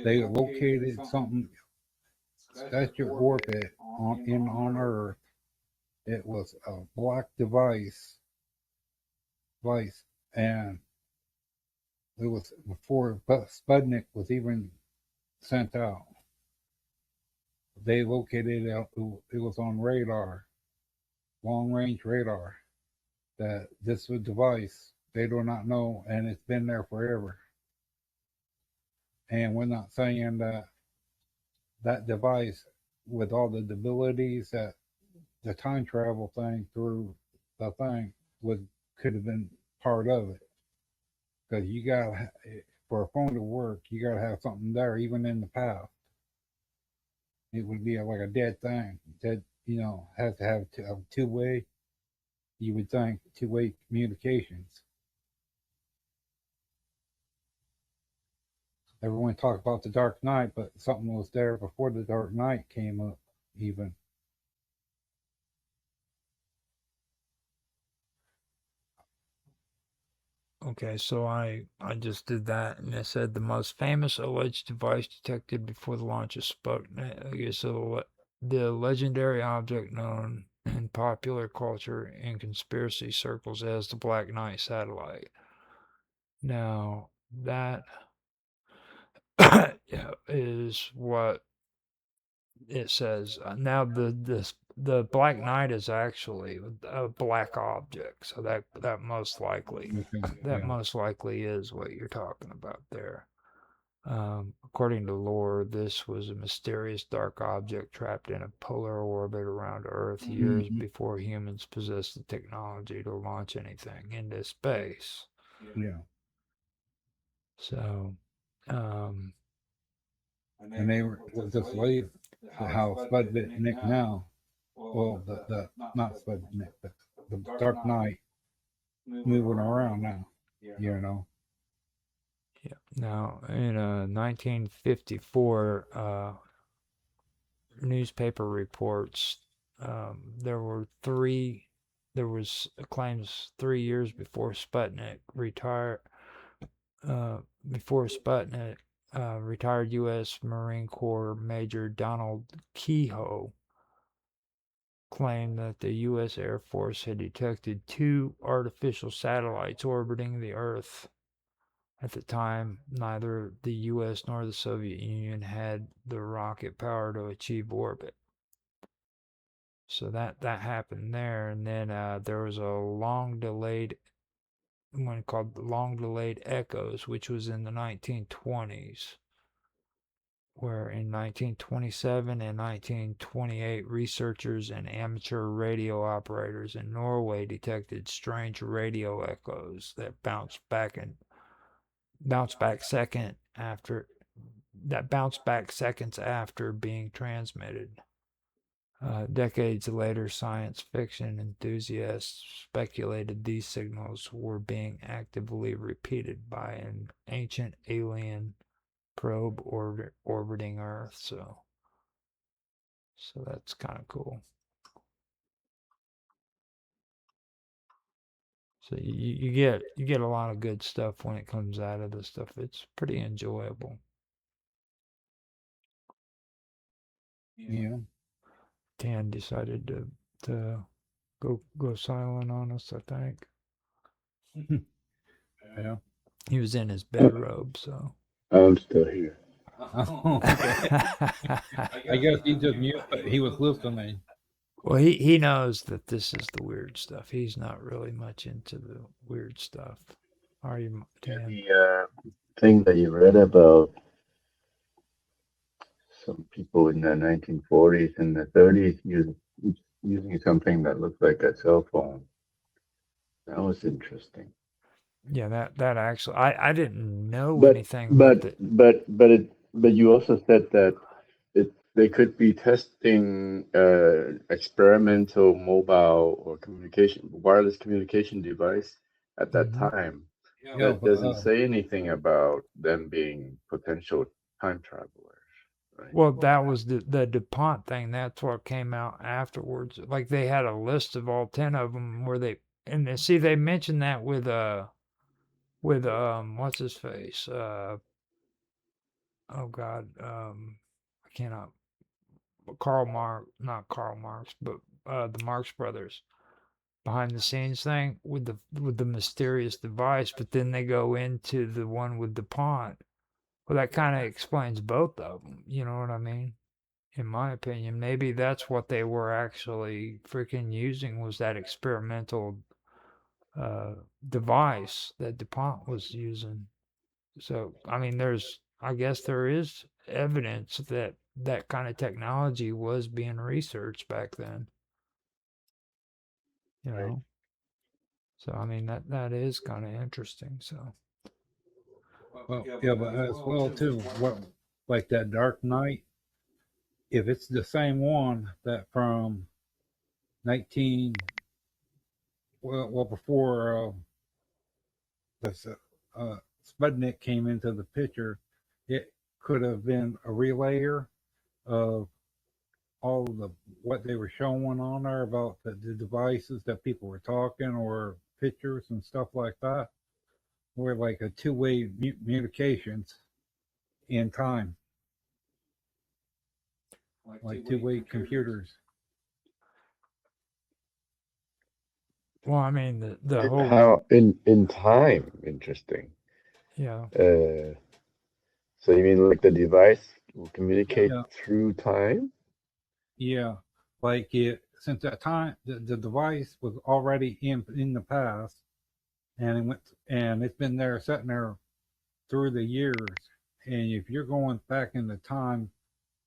They located something stellar orbit on Earth. It was a black device, and it was before Sputnik was even sent out. They located it. It was on radar, long range radar. That this was a device they do not know, and it's been there forever. And we're not saying that that device, with all the abilities that the time travel thing through the thing would could have been part of it. Because you got for a phone to work, you got to have something there, even in the past. It would be like a dead thing that has to have a two-way. You would think two-way communications. Everyone talked about the Dark Knight, but something was there before the Dark Knight came up, even. Okay, so I just did that, and it said the most famous alleged device detected before the launch of Sputnik. Okay, so the legendary object known in popular culture and conspiracy circles as the Black Knight satellite. Now that yeah, is what it says. Now the Black Knight is actually a black object, so that most likely Okay, that yeah. most likely is what you're talking about there. According to lore, this was a mysterious dark object trapped in a polar orbit around Earth years Mm-hmm. before humans possessed the technology to launch anything into space. Yeah. So, um, And they were just like how Sputnik now. Well, the not Sputnik, but the Dark Knight moving around now. You know. yeah. Now, in 1954, newspaper reports, there was claims 3 years uh, before Sputnik, retired U.S. Marine Corps Major Donald Kehoe claimed that the U.S. Air Force had detected two artificial satellites orbiting the Earth. At the time, neither the U.S. nor the Soviet Union had the rocket power to achieve orbit. So that happened there, and then there was a long delayed one called the Long Delayed Echoes, which was in the 1920s, where in 1927 and 1928 researchers and amateur radio operators in Norway detected strange radio echoes that bounced back seconds after being transmitted. Decades later, science fiction enthusiasts speculated these signals were being actively repeated by an ancient alien probe orbiting Earth. So that's kind of cool. So you get a lot of good stuff when it comes out of this stuff. It's pretty enjoyable. Yeah. Dan decided to go silent on us, I think. Yeah. He was in his bedrobe, so. I'm still here. Oh, okay. I guess he just knew he was listening. Well, he knows that this is the weird stuff. He's not really much into the weird stuff. Are you, Yeah, Dan? the thing that you read about some people in the 1940s and the 30s using something that looked like a cell phone. That was interesting. Yeah, that actually, I didn't know But anything about but the. but but it but you also said that they could be testing experimental mobile or wireless communication device at that Mhm. time. Yeah, That but doesn't say anything about them being potential time travelers, right? Well, that was the DuPont thing. That's what came out afterwards. Like they had a list of all 10 of them where see they mentioned that with what's his face oh God, I cannot. Not Karl Marx, but the Marx Brothers behind the scenes thing with the mysterious device. But then they go into the one with DuPont. Well, that kind of explains both of them. You know what I mean? In my opinion, maybe that's what they were actually freaking using was that experimental device that DuPont was using. So, I mean, I guess there is evidence that that kind of technology was being researched back then, you Right. know? So, I mean, that is kind of interesting. So, Well, yeah, but as well too, what like that Dark Knight, if it's the same one that from 19, well before the Sputnik came into the picture, it could have been a relayer of all of the what they were showing on there about the devices that people were talking or pictures and stuff like that, or like a two-way communications in time, like two-way computers. well, I mean, the whole, How in time? Interesting. yeah, So you mean like the device will communicate Yeah, through time? yeah. Like it since that time, the device was already in the past, and it went and it's been there sitting there through the years. And if you're going back in the time,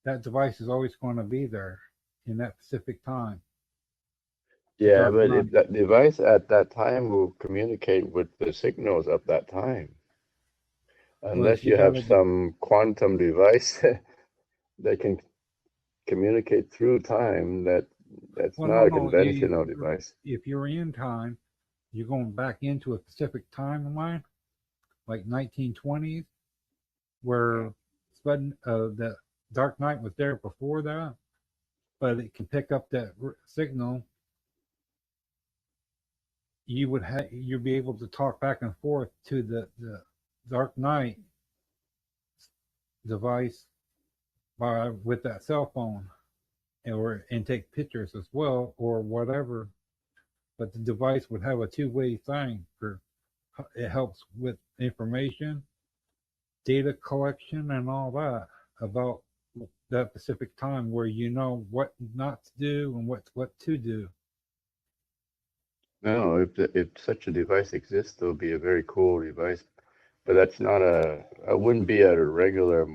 that device is always going to be there in that specific time. The Yeah, Dark but if Knight. that device at that time will communicate with the signals of that time, But unless you you have gotta be some quantum device that can communicate through time, that's well. No, not a no. conventional device. If you're in time, you're going back into a specific timeline, like 1920s, where the Dark Knight was there before that, but it can pick up that signal. You'd be able to talk back and forth to the Dark Knight device by with that cell phone, and take pictures as well or whatever. But the device would have a two-way thing for it helps with information, data collection, and all that about that specific time where you know what not to do and what to do. No, if such a device exists, it'll be a very cool device. But that's not it wouldn't be a regular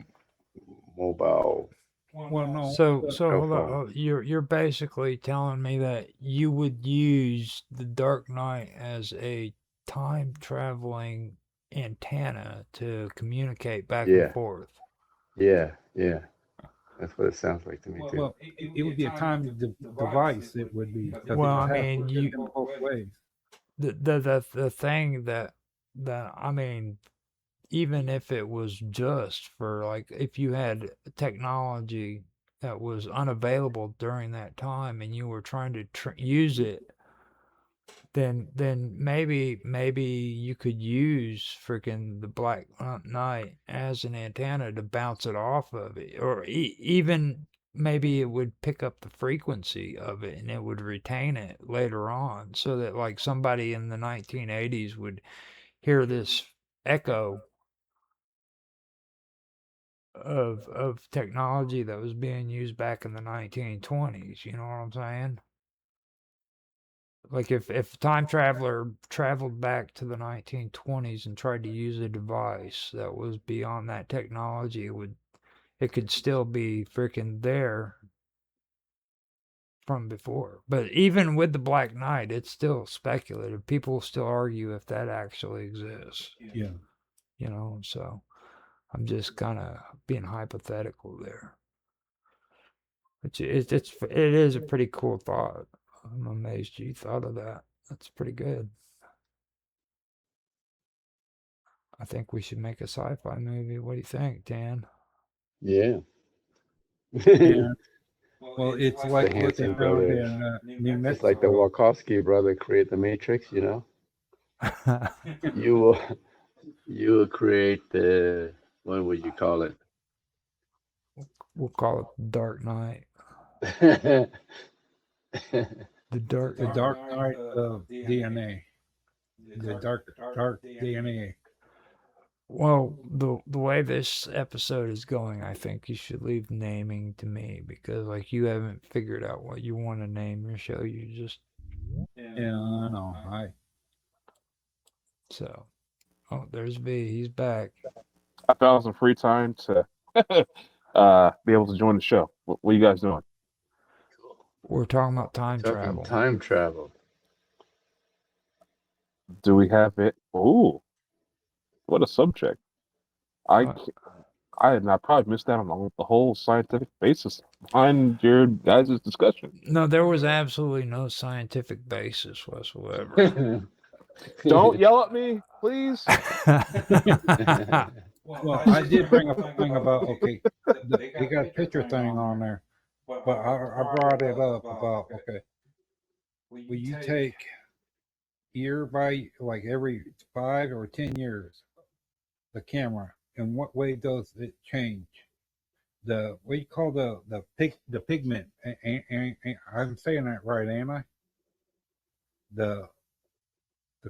mobile Well, no, so cell hold on. phone. Oh, you're basically telling me that you would use the Dark Knight as a time traveling antenna to communicate back and Yeah, forth. yeah. That's what it sounds like to me too. well, it would be a time device. It would be because it Well, would I have mean, it in both ways. the thing that I mean, even if it was just for like if you had technology that was unavailable during that time and you were trying to use it, then maybe you could use freaking the Black Knight as an antenna to bounce it off of it, or even maybe it would pick up the frequency of it and it would retain it later on, so that like somebody in the 1980s would hear this echo of technology that was being used back in the 1920s. You know what I'm saying? Like if time traveler traveled back to the 1920s and tried to use a device that was beyond that technology, it could still be freaking there from before. But even with the Black Knight, it's still speculative. People still argue if that actually exists. Yeah. You know, so I'm just kind of being hypothetical there. It is a pretty cool thought. I'm amazed you thought of that. That's pretty good. I think we should make a sci-fi movie. What do you think, Dan? Yeah. The And well, it's like what they Hanson found brothers, in New just like the Mexico. Wachowski brother create the Matrix, you will you will create the what would you call it? We'll call it the Dark Knight. The Dark The Dark Knight of DNA. The dark DNA. Well, the way this episode is going, I think you should leave naming to me because like you haven't figured out what you want to name your show. You just Yeah, I know. so. Oh, there's V. He's back. I found some free time to be able to join the show. What are you guys doing? We're talking about time Talking travel. time travel. Do we have it? Ooh, what a subject! I probably missed out on the whole scientific basis behind your guys' discussion. No, there was absolutely no scientific basis whatsoever. Don't yell at me, please. Well, I did bring up a thing about they got a picture thing on there, but I brought it up about will you take year by like every 5 or 10 years the camera, in what way does it change? The what you call the pigment? I'm saying that right, ain't I? The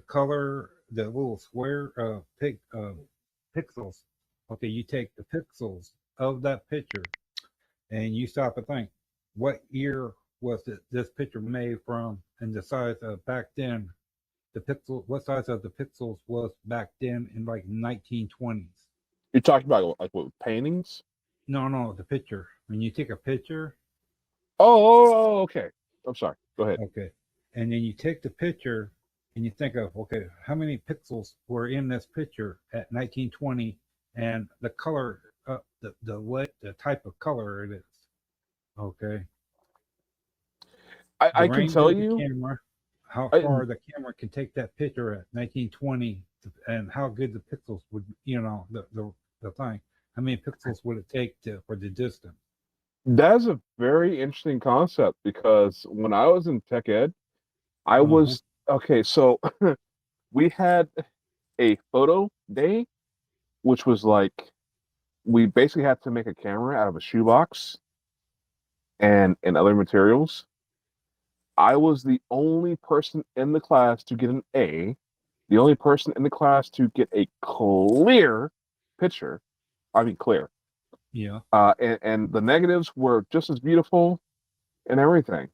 color, the little square pixels. Okay, you take the pixels of that picture and you stop and think, what year was this picture made from, and the size of back then, what size of the pixels was back then in like 1920s? You're talking about like what paintings? No, the picture. When you take a picture, Oh, okay. I'm sorry. Go ahead. okay, and then you take the picture and you think of, okay, how many pixels were in this picture at 1920, and the color, the type of color it is. Okay. I can tell of the you camera, how far the camera can take that picture at 1920, and how good the pixels would, the thing. How many pixels would it take for the distance? that's a very interesting concept because when I was in tech ed, I was okay. So we had a photo day, which was like we basically had to make a camera out of a shoebox and other materials. I was the only person in the class to get an A, the only person in the class to get a clear picture. I mean, clear. Yeah. And the negatives were just as beautiful and everything.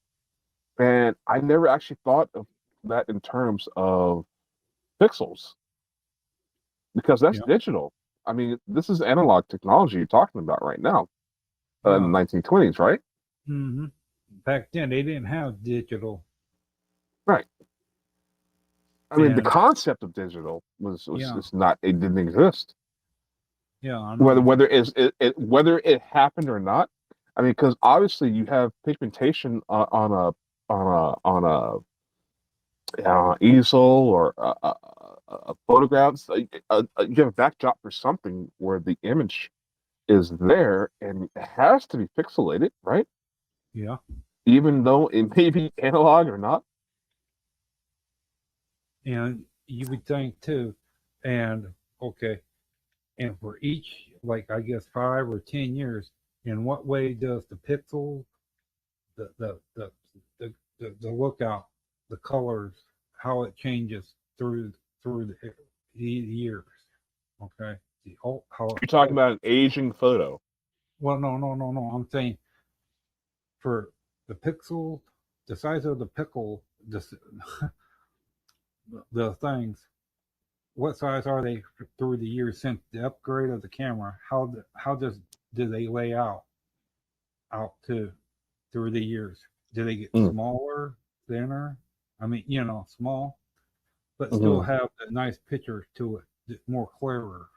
And I never actually thought of that in terms of pixels because that's Yeah. digital. I mean, this is analog technology you're talking about right now in the Yeah. 1920s, right? Mm-hmm. Back then, they didn't have digital. Right. I mean, the And concept of digital was yeah, it's not, it didn't exist. yeah, I know. Whether it happened or not. I mean, because obviously you have pigmentation on a easel or a photograph. So, you have a backdrop for something where the image is there and it has to be pixelated, right? Yeah. Even though it may be analog or not. And you would think too, and okay, and for each, like I guess 5 or 10 years, in what way does the pixel, the lookout, the colors, how it changes through the years? Okay, how You're talking about an aging photo. well, no. I'm saying for the pixel, the size of the pickle, the things. What size are they through the years since the upgrade of the camera? How do they lay out to through the years? Do they get smaller, thinner? I mean, small, but still have a nice picture to it, more clearer.